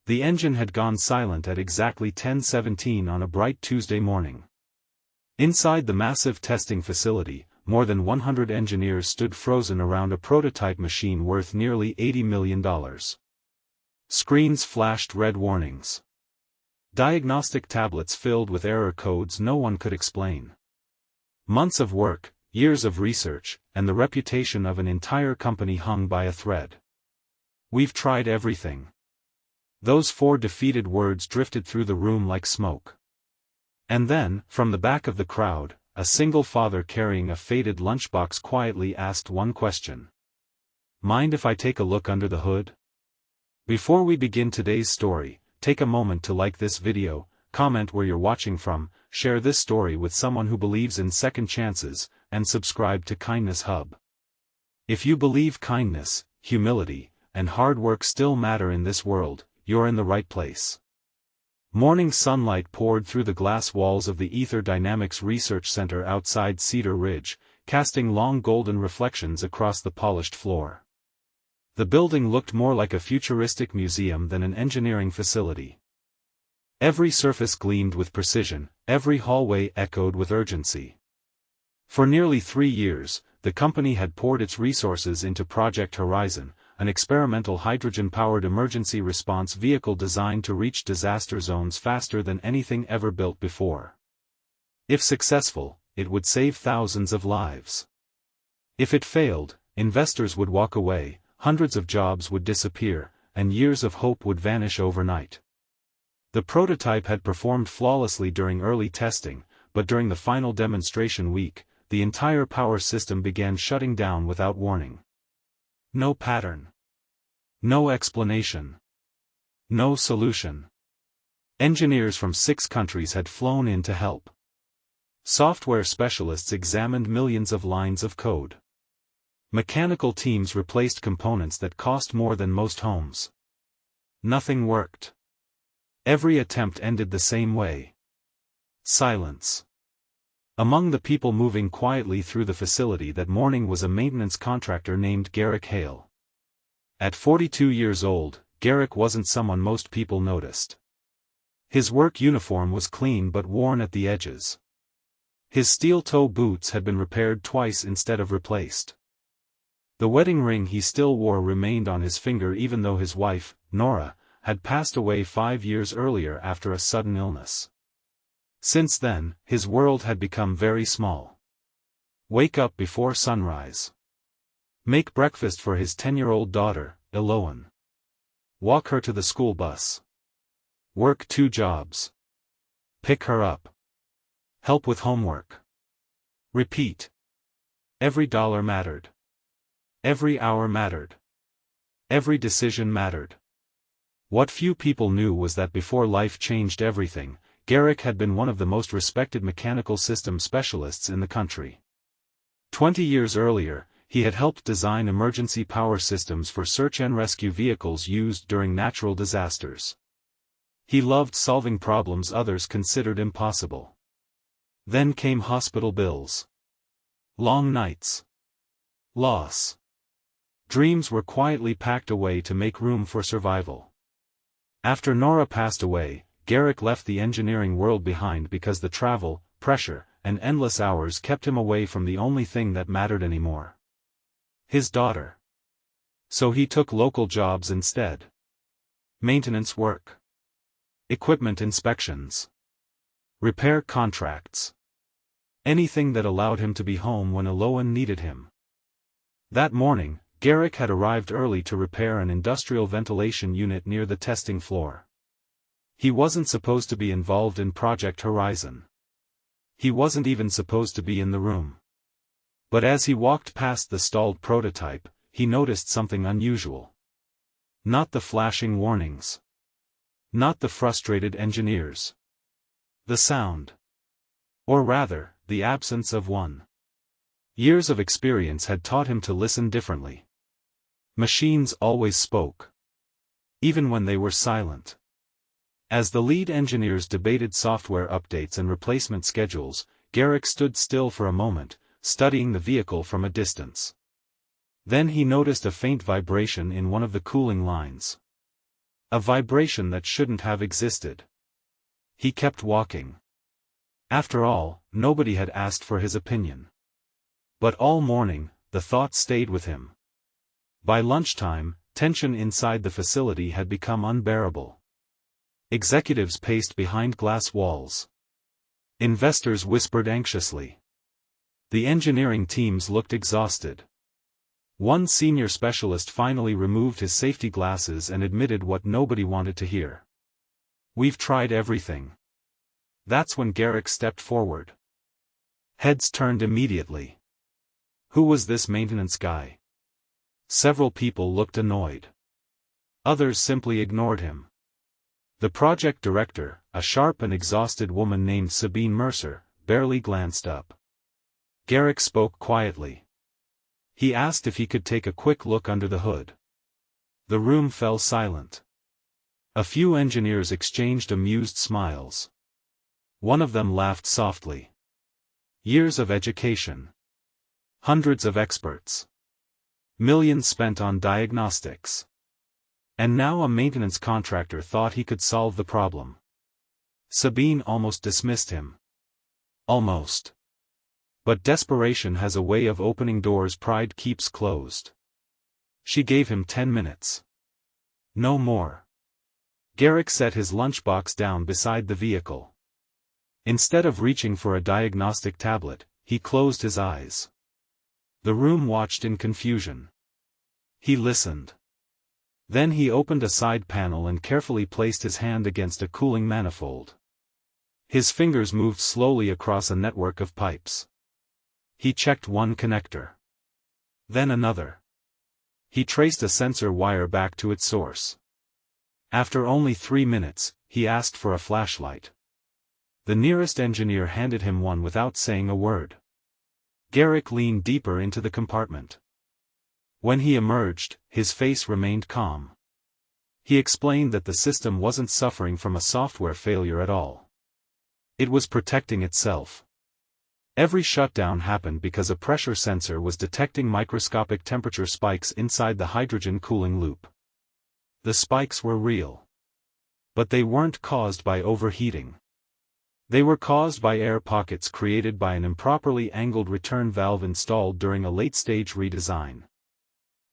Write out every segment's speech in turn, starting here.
The engine had gone silent at exactly 10:17 on a bright Tuesday morning. Inside the massive testing facility, more than 100 engineers stood frozen around a prototype machine worth nearly $80 million. Screens flashed red warnings. Diagnostic tablets filled with error codes no one could explain. Months of work, years of research, and the reputation of an entire company hung by a thread. "We've tried everything." Those 4 defeated words drifted through the room like smoke. And then, from the back of the crowd, a single father carrying a faded lunchbox quietly asked one question. "Mind if I take a look under the hood?" Before we begin today's story, take a moment to like this video, comment where you're watching from, share this story with someone who believes in second chances, and subscribe to Kindness Hub. If you believe kindness, humility, and hard work still matter in this world, you're in the right place. Morning sunlight poured through the glass walls of the Ether Dynamics Research Center outside Cedar Ridge, casting long golden reflections across the polished floor. The building looked more like a futuristic museum than an engineering facility. Every surface gleamed with precision, every hallway echoed with urgency. For nearly 3 years, the company had poured its resources into Project Horizon, an experimental hydrogen-powered emergency response vehicle designed to reach disaster zones faster than anything ever built before. If successful, it would save thousands of lives. If it failed, investors would walk away, hundreds of jobs would disappear, and years of hope would vanish overnight. The prototype had performed flawlessly during early testing, but during the final demonstration week, the entire power system began shutting down without warning. No pattern. No explanation. No solution. Engineers from 6 countries had flown in to help. Software specialists examined millions of lines of code. Mechanical teams replaced components that cost more than most homes. Nothing worked. Every attempt ended the same way. Silence. Among the people moving quietly through the facility that morning was a maintenance contractor named Garrick Hale. At 42 years old, Garrick wasn't someone most people noticed. His work uniform was clean but worn at the edges. His steel-toe boots had been repaired twice instead of replaced. The wedding ring he still wore remained on his finger even though his wife, Nora, had passed away 5 years earlier after a sudden illness. Since then, his world had become very small. Wake up before sunrise. Make breakfast for his 10-year-old daughter, Eloan. Walk her to the school bus. Work 2 jobs. Pick her up. Help with homework. Repeat. Every dollar mattered. Every hour mattered. Every decision mattered. What few people knew was that before life changed everything, Garrick had been one of the most respected mechanical system specialists in the country. 20 years earlier, he had helped design emergency power systems for search and rescue vehicles used during natural disasters. He loved solving problems others considered impossible. Then came hospital bills. Long nights. Loss. Dreams were quietly packed away to make room for survival. After Nora passed away, Garrick left the engineering world behind because the travel, pressure, and endless hours kept him away from the only thing that mattered anymore. His daughter. So he took local jobs instead. Maintenance work. Equipment inspections. Repair contracts. Anything that allowed him to be home when Eloan needed him. That morning, Garrick had arrived early to repair an industrial ventilation unit near the testing floor. He wasn't supposed to be involved in Project Horizon. He wasn't even supposed to be in the room. But as he walked past the stalled prototype, he noticed something unusual. Not the flashing warnings. Not the frustrated engineers. The sound. Or rather, the absence of one. Years of experience had taught him to listen differently. Machines always spoke. Even when they were silent. As the lead engineers debated software updates and replacement schedules, Garrick stood still for a moment, studying the vehicle from a distance. Then he noticed a faint vibration in one of the cooling lines. A vibration that shouldn't have existed. He kept walking. After all, nobody had asked for his opinion. But all morning, the thought stayed with him. By lunchtime, tension inside the facility had become unbearable. Executives paced behind glass walls. Investors whispered anxiously. The engineering teams looked exhausted. One senior specialist finally removed his safety glasses and admitted what nobody wanted to hear. "We've tried everything." That's when Garrick stepped forward. Heads turned immediately. Who was this maintenance guy? Several people looked annoyed. Others simply ignored him. The project director, a sharp and exhausted woman named Sabine Mercer, barely glanced up. Garrick spoke quietly. He asked if he could take a quick look under the hood. The room fell silent. A few engineers exchanged amused smiles. One of them laughed softly. Years of education. Hundreds of experts. Millions spent on diagnostics. And now a maintenance contractor thought he could solve the problem. Sabine almost dismissed him. Almost. But desperation has a way of opening doors pride keeps closed. She gave him 10 minutes. No more. Garrick set his lunchbox down beside the vehicle. Instead of reaching for a diagnostic tablet, he closed his eyes. The room watched in confusion. He listened. Then he opened a side panel and carefully placed his hand against a cooling manifold. His fingers moved slowly across a network of pipes. He checked one connector. Then another. He traced a sensor wire back to its source. After only 3 minutes, he asked for a flashlight. The nearest engineer handed him one without saying a word. Garrick leaned deeper into the compartment. When he emerged, his face remained calm. He explained that the system wasn't suffering from a software failure at all. It was protecting itself. Every shutdown happened because a pressure sensor was detecting microscopic temperature spikes inside the hydrogen cooling loop. The spikes were real. But they weren't caused by overheating. They were caused by air pockets created by an improperly angled return valve installed during a late-stage redesign.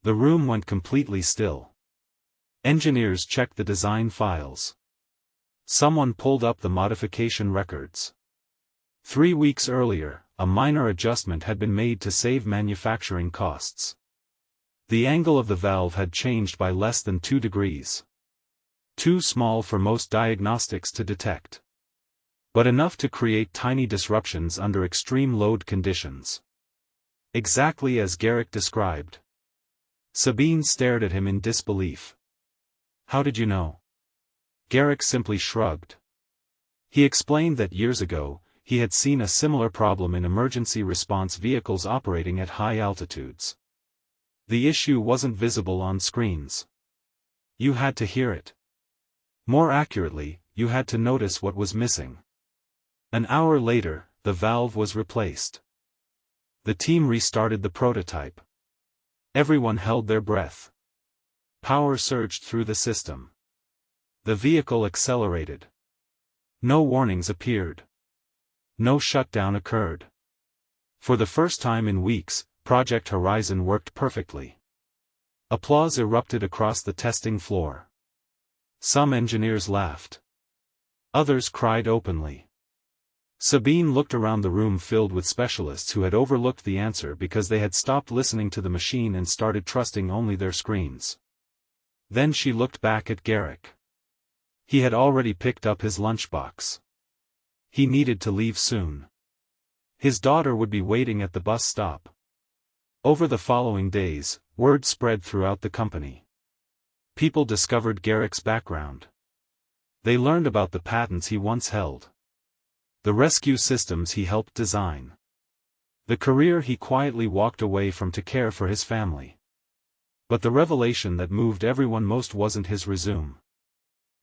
The room went completely still. Engineers checked the design files. Someone pulled up the modification records. 3 weeks earlier, a minor adjustment had been made to save manufacturing costs. The angle of the valve had changed by less than 2 degrees. Too small for most diagnostics to detect. But enough to create tiny disruptions under extreme load conditions. Exactly as Garrick described. Sabine stared at him in disbelief. "How did you know?" Garrick simply shrugged. He explained that years ago, he had seen a similar problem in emergency response vehicles operating at high altitudes. The issue wasn't visible on screens. You had to hear it. More accurately, you had to notice what was missing. An hour later, the valve was replaced. The team restarted the prototype. Everyone held their breath. Power surged through the system. The vehicle accelerated. No warnings appeared. No shutdown occurred. For the first time in weeks, Project Horizon worked perfectly. Applause erupted across the testing floor. Some engineers laughed. Others cried openly. Sabine looked around the room filled with specialists who had overlooked the answer because they had stopped listening to the machine and started trusting only their screens. Then she looked back at Garrick. He had already picked up his lunchbox. He needed to leave soon. His daughter would be waiting at the bus stop. Over the following days, word spread throughout the company. People discovered Garrick's background. They learned about the patents he once held. The rescue systems he helped design. The career he quietly walked away from to care for his family. But the revelation that moved everyone most wasn't his resume.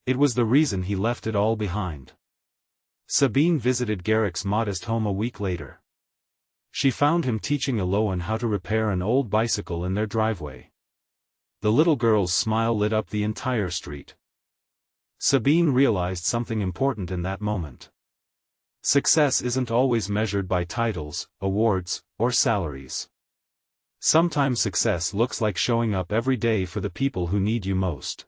It was the reason he left it all behind. Sabine visited Garrick's modest home a week later. She found him teaching Aloan how to repair an old bicycle in their driveway. The little girl's smile lit up the entire street. Sabine realized something important in that moment. Success isn't always measured by titles, awards, or salaries. Sometimes success looks like showing up every day for the people who need you most.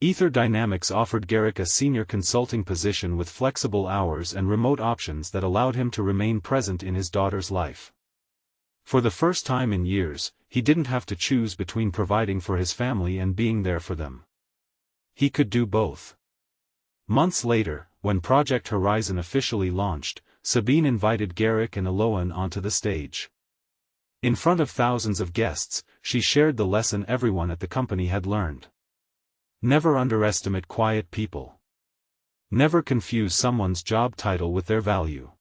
Ether Dynamics offered Garrick a senior consulting position with flexible hours and remote options that allowed him to remain present in his daughter's life. For the first time in years, he didn't have to choose between providing for his family and being there for them. He could do both. Months later, when Project Horizon officially launched, Sabine invited Garrick and Eloane onto the stage. In front of thousands of guests, she shared the lesson everyone at the company had learned. Never underestimate quiet people. Never confuse someone's job title with their value.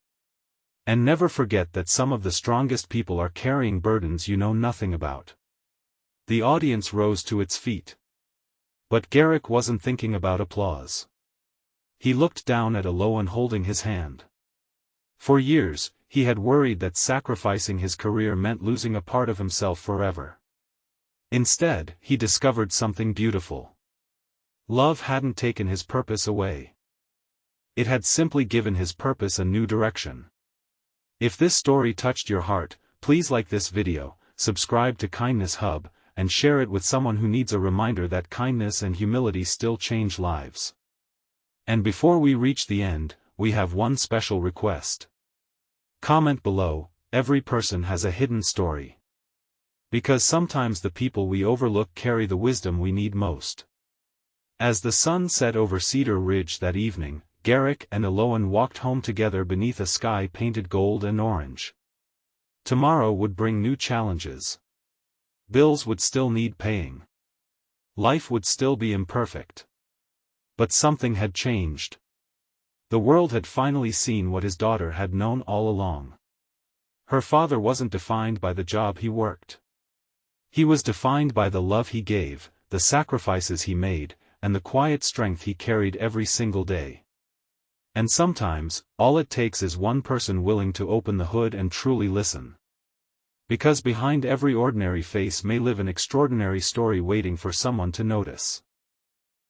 And never forget that some of the strongest people are carrying burdens you know nothing about. The audience rose to its feet. But Garrick wasn't thinking about applause. He looked down at Eloane holding his hand. For years, he had worried that sacrificing his career meant losing a part of himself forever. Instead, he discovered something beautiful. Love hadn't taken his purpose away. It had simply given his purpose a new direction. If this story touched your heart, please like this video, subscribe to Kindness Hub, and share it with someone who needs a reminder that kindness and humility still change lives. And before we reach the end, we have one special request. Comment below, every person has a hidden story. Because sometimes the people we overlook carry the wisdom we need most. As the sun set over Cedar Ridge that evening, Garrick and Eloane walked home together beneath a sky painted gold and orange. Tomorrow would bring new challenges. Bills would still need paying. Life would still be imperfect. But something had changed. The world had finally seen what his daughter had known all along. Her father wasn't defined by the job he worked. He was defined by the love he gave, the sacrifices he made, and the quiet strength he carried every single day. And sometimes, all it takes is one person willing to open the hood and truly listen. Because behind every ordinary face may live an extraordinary story waiting for someone to notice.